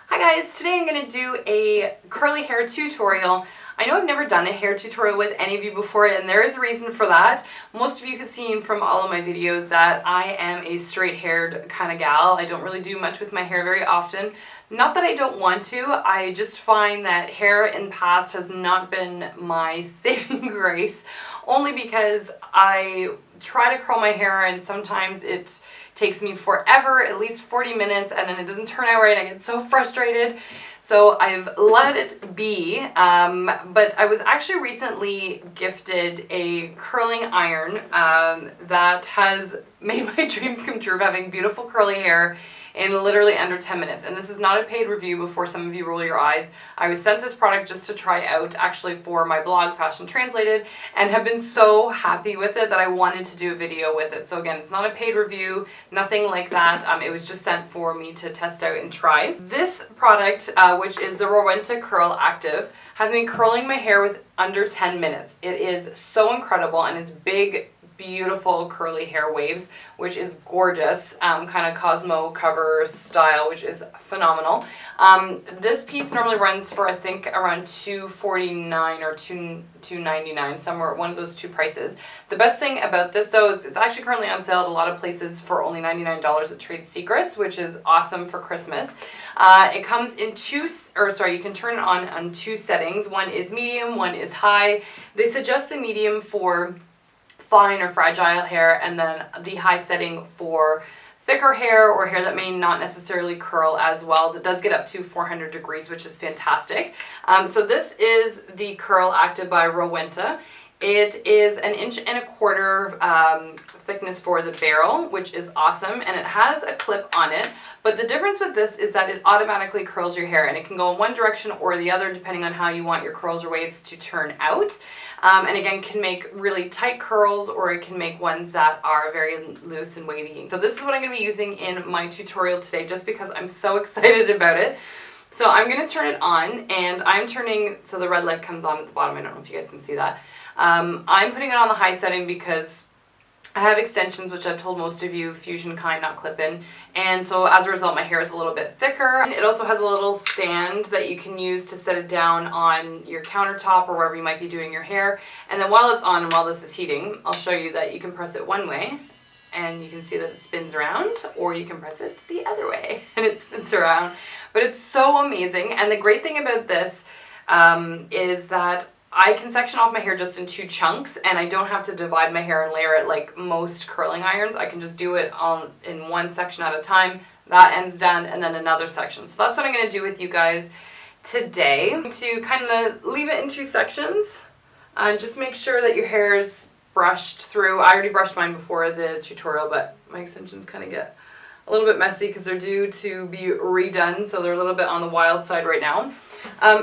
Hi guys, today I'm going to do a curly hair tutorial. I know I've never done a hair tutorial with any of you before, and there is a reason for that. Most of you have seen from all of my videos that I am a straight haired kind of gal. I don't really do much with my hair very often. Not that I don't want to, I just find that hair in the past has not been my saving grace, only because I try to curl my hair and sometimes it takes me forever, at least 40 minutes, and then it doesn't turn out right. I get so frustrated. So I've let it be, but I was actually recently gifted a curling iron that has made my dreams come true of having beautiful curly hair in literally under 10 minutes. And this is not a paid review before some of you roll your eyes. I was sent this product just to try out, actually for my blog, Fashion Translated, and have been so happy with it that I wanted to do a video with it. So again, it's not a paid review, nothing like that. It was just sent for me to test out and try. This product, which is the Rowenta Curl Active, has me curling my hair with under 10 minutes. It is so incredible, and it's big, beautiful curly hair waves, which is gorgeous, kind of Cosmo cover style, which is phenomenal. This piece normally runs for I think around $249 or $299, somewhere one of those two prices. The best thing about this though is it's actually currently on sale at a lot of places for only $99 at Trade Secrets, which is awesome for Christmas. It comes in you can turn it on two settings. One is medium, one is high. They suggest the medium for fine or fragile hair, and then the high setting for thicker hair or hair that may not necessarily curl as well, as it does get up to 400 degrees, which is fantastic. So this is the Curl Active by Rowenta. It is 1.25 inches thickness for the barrel, which is awesome, and it has a clip on it. But the difference with this is that it automatically curls your hair, and it can go in one direction or the other depending on how you want your curls or waves to turn out. And again, can make really tight curls, or it can make ones that are very loose and wavy. So this is what I'm going to be using in my tutorial today, just because I'm so excited about it. So I'm going to turn it on, and I'm turning so the red light comes on at the bottom. I don't know if you guys can see that. I'm putting it on the high setting because I have extensions, which I've told most of you, fusion kind, not clip-in, and so as a result my hair is a little bit thicker. It also has a little stand that you can use to set it down on your countertop or wherever you might be doing your hair. And then while it's on and while this is heating, I'll show you that you can press it one way and you can see that it spins around, or you can press it the other way and it spins around. But it's so amazing, and the great thing about this is that I can section off my hair just in two chunks, and I don't have to divide my hair and layer it like most curling irons. I can just do it all in one section at a time. That end's done, and then another section. So that's what I'm going to do with you guys today. I'm going to kind of leave it in two sections. Just make sure that your hair is brushed through. I already brushed mine before the tutorial, but my extensions kind of get a little bit messy because they're due to be redone, so they're a little bit on the wild side right now.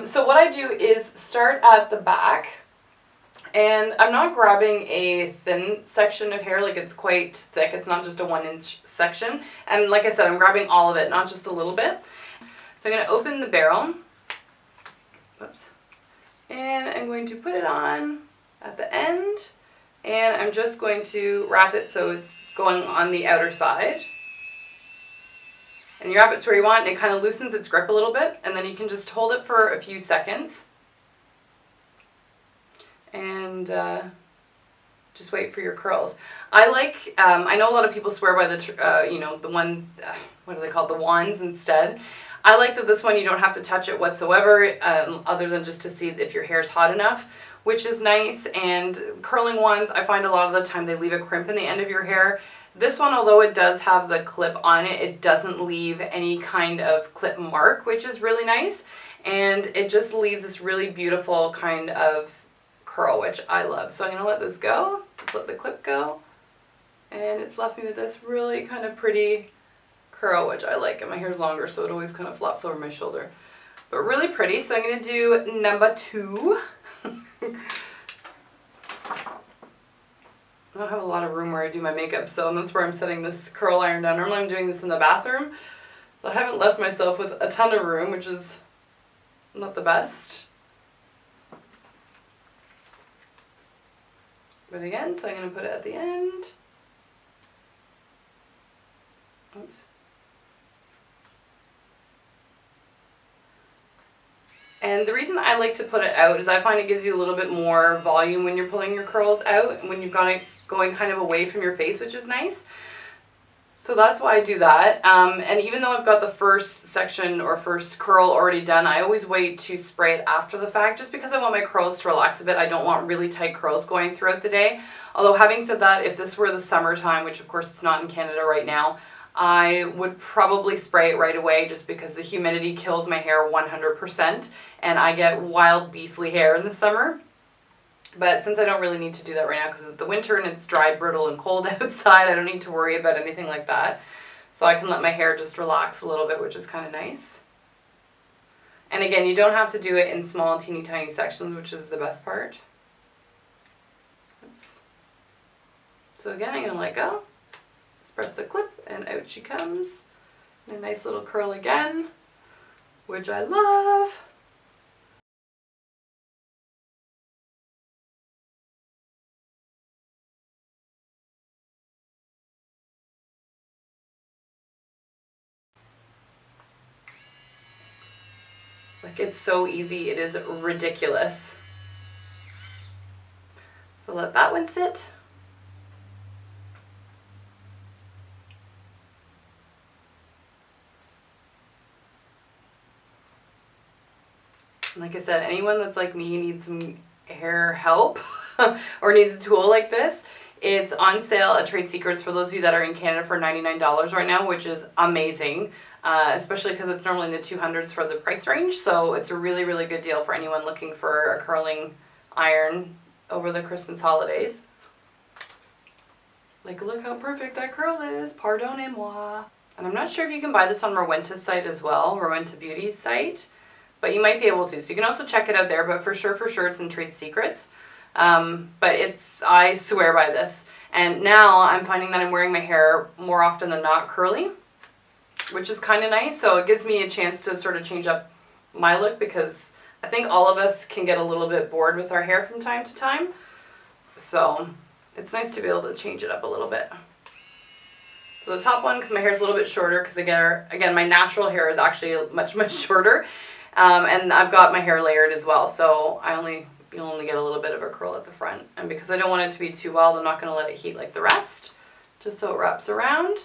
So what I do is start at the back, and I'm not grabbing a thin section of hair, like it's quite thick. It's not just a 1-inch section, and like I said, I'm grabbing all of it, not just a little bit. So I'm going to open the barrel, oops, and I'm going to put it on at the end, and I'm just going to wrap it so it's going on the outer side. And you wrap it to where you want, and it kind of loosens its grip a little bit, and then you can just hold it for a few seconds and just wait for your curls. I like, I know a lot of people swear by the, you know, the ones, what are they called, the wands instead. I like that this one you don't have to touch it whatsoever, other than just to see if your hair's hot enough, which is nice. And curling wands, I find a lot of the time they leave a crimp in the end of your hair. This one, although it does have the clip on it, it doesn't leave any kind of clip mark, which is really nice. And it just leaves this really beautiful kind of curl, which I love. So I'm going to let this go, just let the clip go. And it's left me with this really kind of pretty curl, which I like. And my hair's longer, so it always kind of flops over my shoulder. But really pretty. So I'm going to do number 2. I don't have a lot of room where I do my makeup, so that's where I'm setting this curl iron down. Normally I'm doing this in the bathroom, so I haven't left myself with a ton of room, which is not the best. But again, so I'm going to put it at the end. Oops. And the reason I like to put it out is I find it gives you a little bit more volume when you're pulling your curls out and when you've got it going kind of away from your face, which is nice. So that's why I do that. And even though I've got the first section or first curl already done, I always wait to spray it after the fact just because I want my curls to relax a bit. I don't want really tight curls going throughout the day. Although having said that, if this were the summertime, which of course it's not in Canada right now, I would probably spray it right away just because the humidity kills my hair 100% and I get wild beastly hair in the summer. But since I don't really need to do that right now because it's the winter and it's dry, brittle, and cold outside, I don't need to worry about anything like that. So I can let my hair just relax a little bit, which is kind of nice. And again, you don't have to do it in small, teeny tiny sections, which is the best part. Oops. So again, I'm going to let go. Just press the clip and out she comes. And a nice little curl again, which I love. Like, it's so easy, it is ridiculous. So let that one sit. And like I said, anyone that's like me needs some hair help or needs a tool like this, it's on sale at Trade Secrets for those of you that are in Canada for $99 right now, which is amazing. Especially because it's normally in the 200s for the price range, so it's a really, really good deal for anyone looking for a curling iron over the Christmas holidays. Like, look how perfect that curl is. Pardonnez-moi. And I'm not sure if you can buy this on Rowenta's site as well, Rowenta Beauty's site, but you might be able to. So you can also check it out there, but for sure it's in Trade Secrets. But I swear by this. And now I'm finding that I'm wearing my hair more often than not curly, which is kind of nice. So it gives me a chance to sort of change up my look because I think all of us can get a little bit bored with our hair from time to time. So it's nice to be able to change it up a little bit. So the top one, because my hair is a little bit shorter, because again, my natural hair is actually much, much shorter. And I've got my hair layered as well. So you'll only get a little bit of a curl at the front. And because I don't want it to be too wild, I'm not going to let it heat like the rest, just so it wraps around.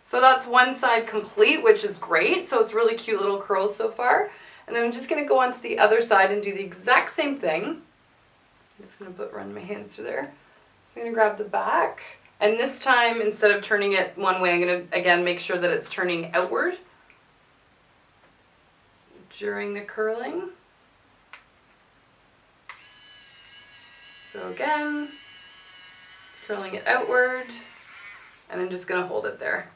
So that's one side complete, which is great. So it's really cute little curls so far. And then I'm just going to go on to the other side and do the exact same thing. I'm just going to run my hands through there. So I'm going to grab the back. And this time, instead of turning it one way, I'm going to, again, make sure that it's turning outward during the curling. So again, it's curling it outward. And I'm just going to hold it there.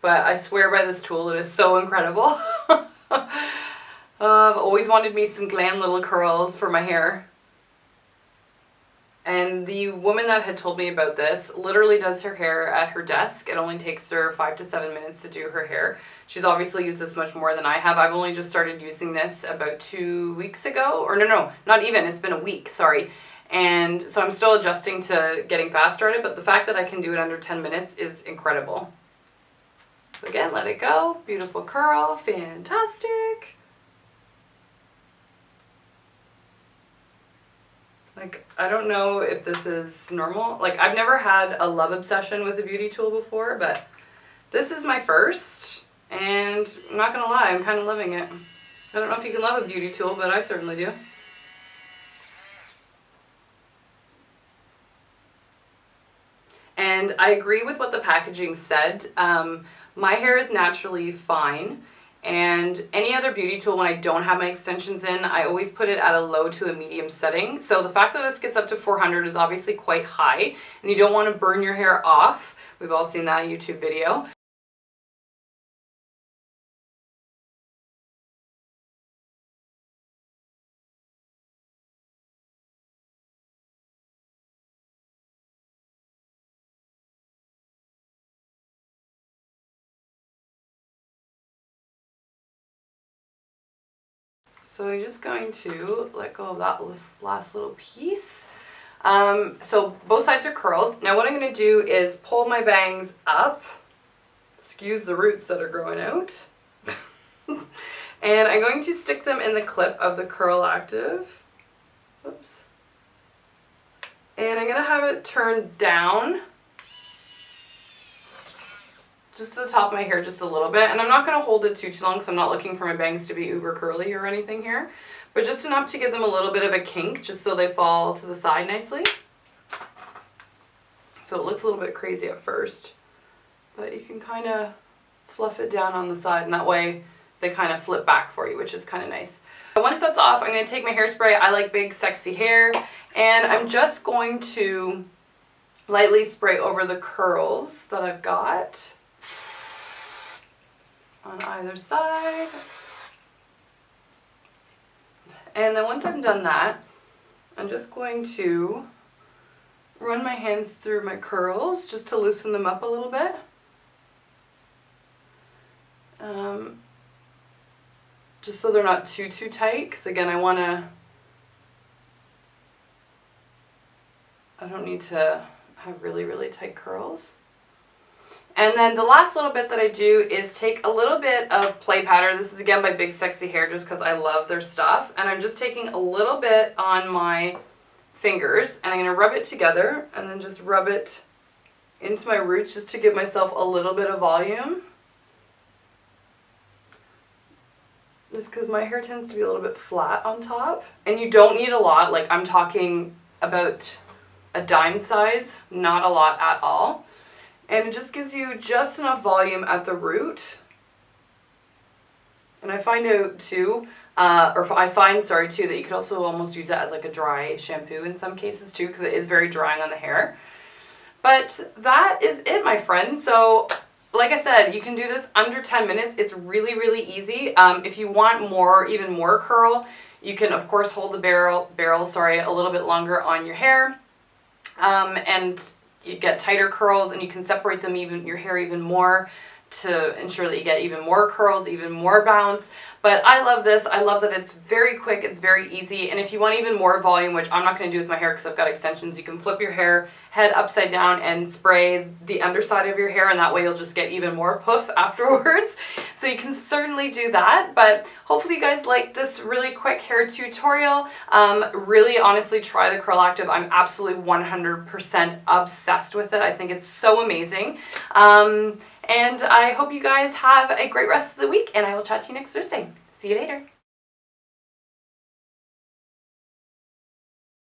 But I swear by this tool, it is so incredible. I've always wanted me some glam little curls for my hair. And the woman that had told me about this literally does her hair at her desk. It only takes her 5 to 7 minutes to do her hair. She's obviously used this much more than I have. I've only just started using this about 2 weeks ago. Or no, not even. It's been a week, sorry. And so I'm still adjusting to getting faster at it. But the fact that I can do it under 10 minutes is incredible. So again, let it go. Beautiful curl. Fantastic. Like, I don't know if this is normal. Like, I've never had a love obsession with a beauty tool before, but this is my first. And I'm not going to lie, I'm kind of loving it. I don't know if you can love a beauty tool, but I certainly do. And I agree with what the packaging said. My hair is naturally fine, and any other beauty tool, when I don't have my extensions in, I always put it at a low to a medium setting. So the fact that this gets up to 400 is obviously quite high, and you don't want to burn your hair off. We've all seen that YouTube video. So I'm just going to let go of that last little piece. So both sides are curled. Now what I'm going to do is pull my bangs up. Excuse the roots that are growing out. And I'm going to stick them in the clip of the Curl Active. Oops. And I'm going to have it turned down just to the top of my hair just a little bit. And I'm not going to hold it too long because I'm not looking for my bangs to be uber curly or anything here. But just enough to give them a little bit of a kink just so they fall to the side nicely. So it looks a little bit crazy at first. But you can kind of fluff it down on the side, and that way they kind of flip back for you, which is kind of nice. Once that's off, I'm going to take my hairspray. I like big, sexy hair. And I'm just going to lightly spray over the curls that I've got on either side. And then once I've done that, I'm just going to run my hands through my curls just to loosen them up a little bit. Just so they're not too tight, because again, I don't need to have really tight curls. And then the last little bit that I do is take a little bit of play powder. This is again by Big Sexy Hair just because I love their stuff. And I'm just taking a little bit on my fingers and I'm going to rub it together and then just rub it into my roots just to give myself a little bit of volume. Just because my hair tends to be a little bit flat on top. And you don't need a lot, like I'm talking about a dime size, not a lot at all. And it just gives you just enough volume at the root. And I find out too, too, that you could also almost use that as like a dry shampoo in some cases too, because it is very drying on the hair. But that is it, my friend. So like I said, you can do this under 10 minutes. It's really easy. If you want even more curl, you can of course hold the barrel a little bit longer on your hair. And you get tighter curls and you can separate them your hair even more to ensure that you get even more curls, even more bounce. But I love this. I love that it's very quick, it's very easy, and if you want even more volume, which I'm not going to do with my hair because I've got extensions, you can flip your head upside down and spray the underside of your hair, and that way you'll just get even more poof afterwards. So you can certainly do that, but hopefully you guys like this really quick hair tutorial. Really honestly try the Curl Active. I'm absolutely 100% obsessed with it. I think it's so amazing. And I hope you guys have a great rest of the week, and I will chat to you next Thursday. See you later.